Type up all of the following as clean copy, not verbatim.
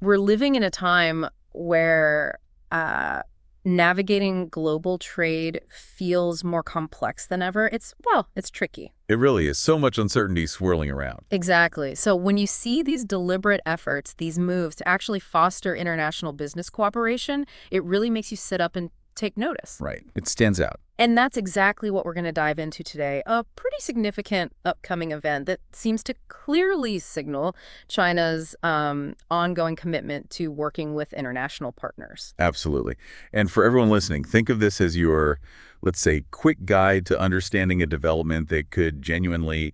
We're living in a time where navigating global trade feels more complex than ever. It's tricky. It really is. So much uncertainty swirling around. Exactly. So when you see these deliberate efforts, these moves to actually foster international business cooperation, it really makes you sit up and take notice. Right. It stands out. And that's exactly what we're going to dive into today, a pretty significant upcoming event that seems to clearly signal China's ongoing commitment to working with international partners. Absolutely. And for everyone listening, think of this as your, let's say, quick guide to understanding a development that could genuinely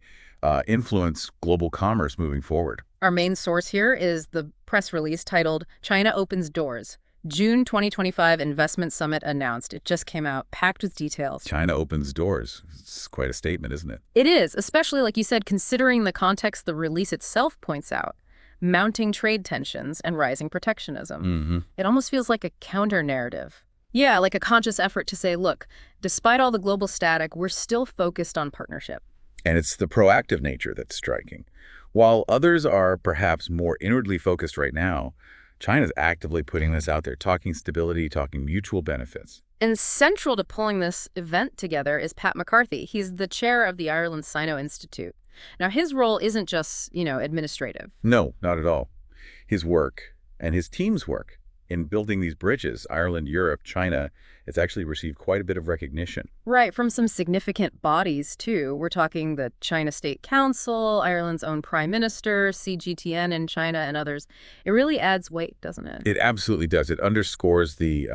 influence global commerce moving forward. Our main source here is the press release titled China Opens Doors. June 2025 Investment Summit announced. It just came out, packed with details. China opens doors. It's quite a statement, isn't it? It is, especially, like you said, considering the context the release itself points out. Mounting trade tensions and rising protectionism. It almost feels like a counter-narrative. Yeah, like a conscious effort to say, look, despite all the global static, we're still focused on partnership. And it's the proactive nature that's striking. While others are perhaps more inwardly focused right now, China's actively putting this out there, talking stability, talking mutual benefits. And central to pulling this event together is Pat McCarthy. He's the chair of the Ireland Sino Institute. Now, his role isn't just, administrative. No, not at all. His work and his team's work in building these bridges, Ireland, Europe, China, it's actually received quite a bit of recognition. Right, from some significant bodies, too. We're talking the China State Council, Ireland's own Prime Minister, CGTN in China, and others. It really adds weight, doesn't it? It absolutely does. It underscores the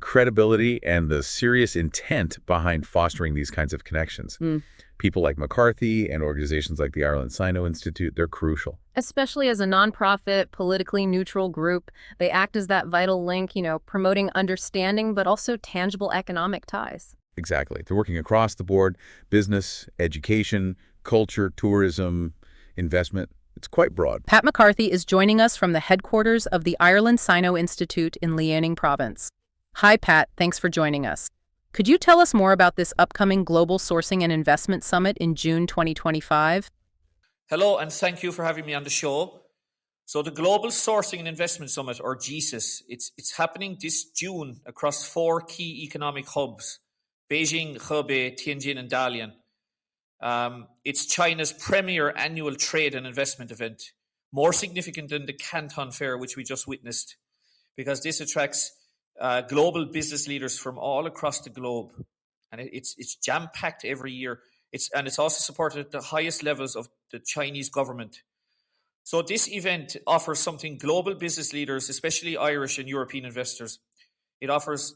credibility and the serious intent behind fostering these kinds of connections. People like McCarthy and organizations like the Ireland Sino Institute, they're crucial. Especially as a nonprofit, politically neutral group, they act as that vital link, promoting understanding, but also tangible economic ties. Exactly. They're working across the board, business, education, culture, tourism, investment. It's quite broad. Pat McCarthy is joining us from the headquarters of the Ireland Sino Institute in Liaoning Province. Hi, Pat. Thanks for joining us. Could you tell us more about this upcoming Global Sourcing and Investment Summit in June 2025? Hello, and thank you for having me on the show. So the Global Sourcing and Investment Summit, or GSIS, it's happening this June across 4 key economic hubs: Beijing, Hebei, Tianjin, and Dalian. It's China's premier annual trade and investment event, more significant than the Canton Fair, which we just witnessed, because this attracts global business leaders from all across the globe, and it's jam-packed every year. It's also supported at the highest levels of the Chinese government. So this event offers something global business leaders, especially Irish and European investors. It offers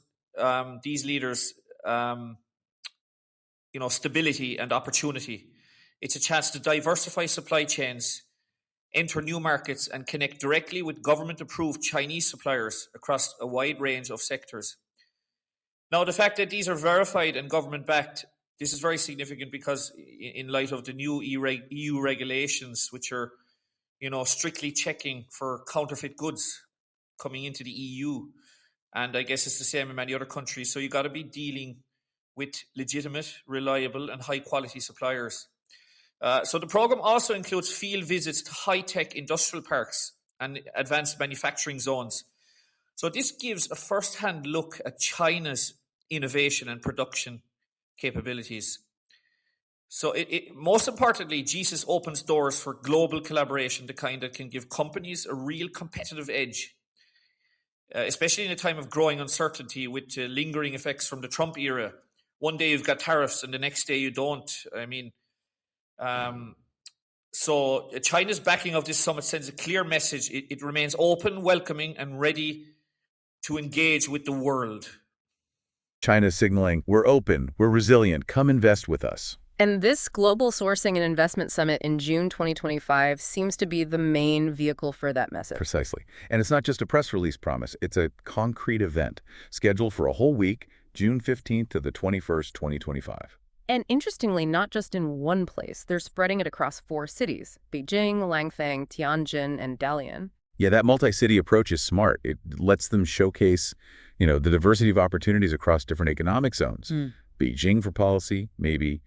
these leaders, stability and opportunity. It's a chance to diversify supply chains, enter new markets, and connect directly with government-approved Chinese suppliers across a wide range of sectors. Now, the fact that these are verified and government-backed, this is very significant because in light of the new EU regulations, which are, strictly checking for counterfeit goods coming into the EU. And I guess it's the same in many other countries. So you got to be dealing with legitimate, reliable, and high-quality suppliers. So the program also includes field visits to high-tech industrial parks and advanced manufacturing zones. So this gives a first-hand look at China's innovation and production capabilities. So most importantly, GSIS opens doors for global collaboration, the kind that can give companies a real competitive edge, especially in a time of growing uncertainty with lingering effects from the Trump era. One day you've got tariffs and the next day you don't. So China's backing of this summit sends a clear message. It remains open, welcoming, and ready to engage with the world. China's signaling, we're open, we're resilient, come invest with us. And this Global Sourcing and Investment Summit in June 2025 seems to be the main vehicle for that message. Precisely. And it's not just a press release promise. It's a concrete event scheduled for a whole week, June 15th to the 21st, 2025. And interestingly, not just in one place. They're spreading it across 4 cities: Beijing, Langfang, Tianjin, and Dalian. Yeah, that multi-city approach is smart. It lets them showcase, the diversity of opportunities across different economic zones. Beijing for policy, maybe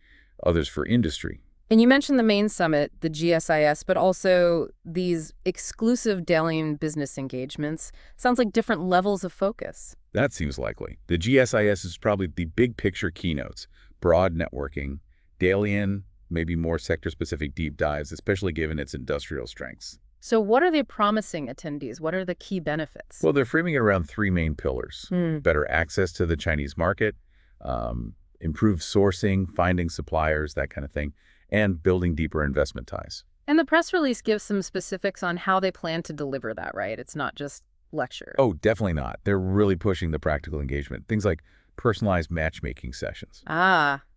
others for industry. And you mentioned the main summit, the GSIS, but also these exclusive Dalian business engagements. Sounds like different levels of focus. That seems likely. The GSIS is probably the big picture keynotes, broad networking, Dalian, maybe more sector-specific deep dives, especially given its industrial strengths. So what are they promising attendees? What are the key benefits? Well, they're framing it around three main pillars. Better access to the Chinese market, improved sourcing, finding suppliers, that kind of thing, and building deeper investment ties. And the press release gives some specifics on how they plan to deliver that, right? It's not just lecture. Oh, definitely not. They're really pushing the practical engagement. Things like personalized matchmaking sessions.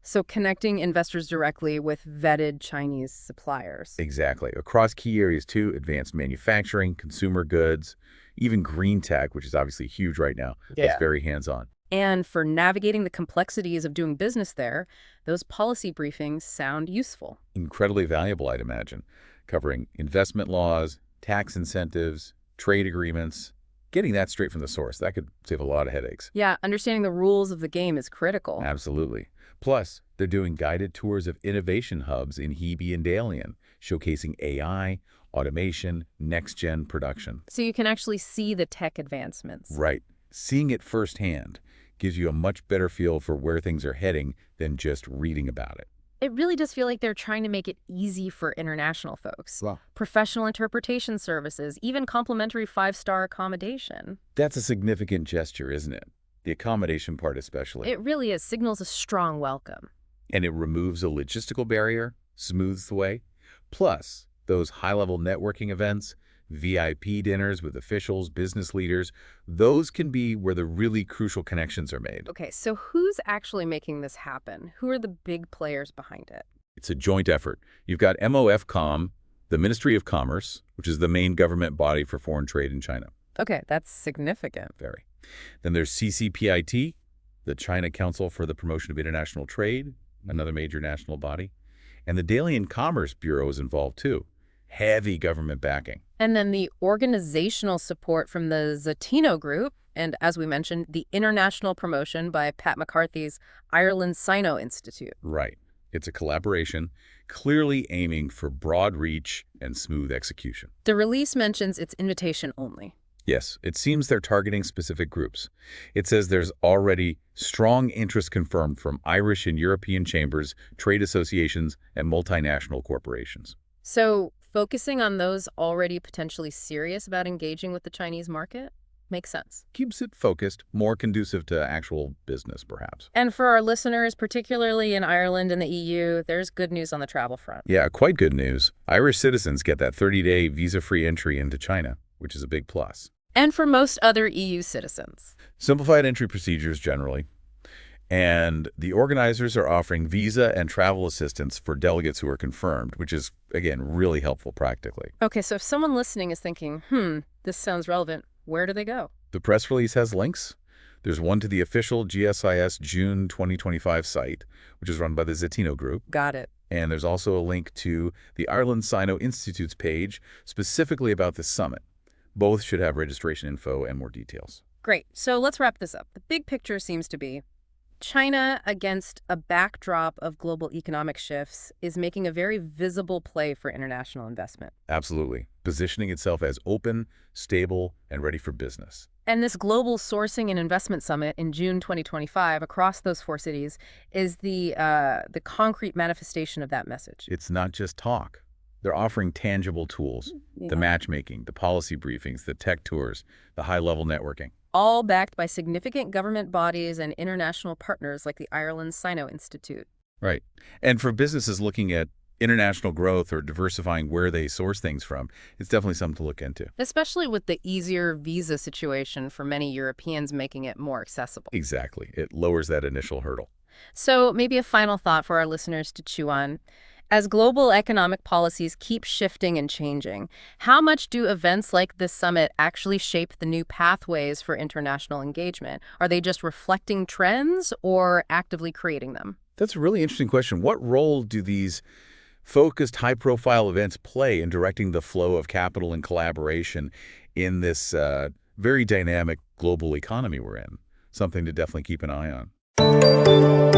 So connecting investors directly with vetted Chinese suppliers. Exactly. Across key areas too, advanced manufacturing, consumer goods, even green tech, which is obviously huge right now. That's very hands-on. And for navigating the complexities of doing business there, those policy briefings sound useful. Incredibly valuable, I'd imagine, covering investment laws, tax incentives, trade agreements. Getting that straight from the source, that could save a lot of headaches. Yeah, understanding the rules of the game is critical. Absolutely. Plus, they're doing guided tours of innovation hubs in Hebe and Dalian, showcasing AI, automation, next-gen production. So you can actually see the tech advancements. Right. Seeing it firsthand gives you a much better feel for where things are heading than just reading about it. It really does feel like they're trying to make it easy for international folks. Wow. Professional interpretation services, even complimentary 5-star accommodation. That's a significant gesture, isn't it? The accommodation part especially. It really is. Signals a strong welcome. And it removes a logistical barrier, smooths the way. Plus, those high-level networking events, VIP dinners with officials, business leaders, those can be where the really crucial connections are made. Okay, so who's actually making this happen? Who are the big players behind it? It's a joint effort. You've got MOFCOM, the Ministry of Commerce, which is the main government body for foreign trade in China. Okay, that's significant. Very. Then there's CCPIT, the China Council for the Promotion of International Trade, another major national body. And the Dalian Commerce Bureau is involved too. Heavy government backing. And then the organizational support from the Zatino Group, and as we mentioned, the international promotion by Pat McCarthy's Ireland Sino Institute. Right. It's a collaboration, clearly aiming for broad reach and smooth execution. The release mentions it's invitation only. Yes, it seems they're targeting specific groups. It says there's already strong interest confirmed from Irish and European chambers, trade associations, and multinational corporations. So focusing on those already potentially serious about engaging with the Chinese market makes sense. Keeps it focused, more conducive to actual business, perhaps. And for our listeners, particularly in Ireland and the EU, there's good news on the travel front. Yeah, quite good news. Irish citizens get that 30-day visa-free entry into China, which is a big plus. And for most other EU citizens. Simplified entry procedures generally. And the organizers are offering visa and travel assistance for delegates who are confirmed, which is, again, really helpful practically. Okay, so if someone listening is thinking, this sounds relevant, where do they go? The press release has links. There's one to the official GSIS June 2025 site, which is run by the Zatino Group. Got it. And there's also a link to the Ireland Sino Institute's page specifically about this summit. Both should have registration info and more details. Great. So let's wrap this up. The big picture seems to be China, against a backdrop of global economic shifts, is making a very visible play for international investment. Absolutely. Positioning itself as open, stable, and ready for business. And this Global Sourcing and Investment Summit in June 2025 across those 4 cities is the concrete manifestation of that message. It's not just talk. They're offering tangible tools, the matchmaking, the policy briefings, the tech tours, the high-level networking. All backed by significant government bodies and international partners like the Ireland Sino Institute. Right. And for businesses looking at international growth or diversifying where they source things from, it's definitely something to look into. Especially with the easier visa situation for many Europeans, making it more accessible. Exactly. It lowers that initial hurdle. So maybe a final thought for our listeners to chew on. As global economic policies keep shifting and changing, how much do events like this summit actually shape the new pathways for international engagement? Are they just reflecting trends or actively creating them? That's a really interesting question. What role do these focused, high-profile events play in directing the flow of capital and collaboration in this very dynamic global economy we're in? Something to definitely keep an eye on.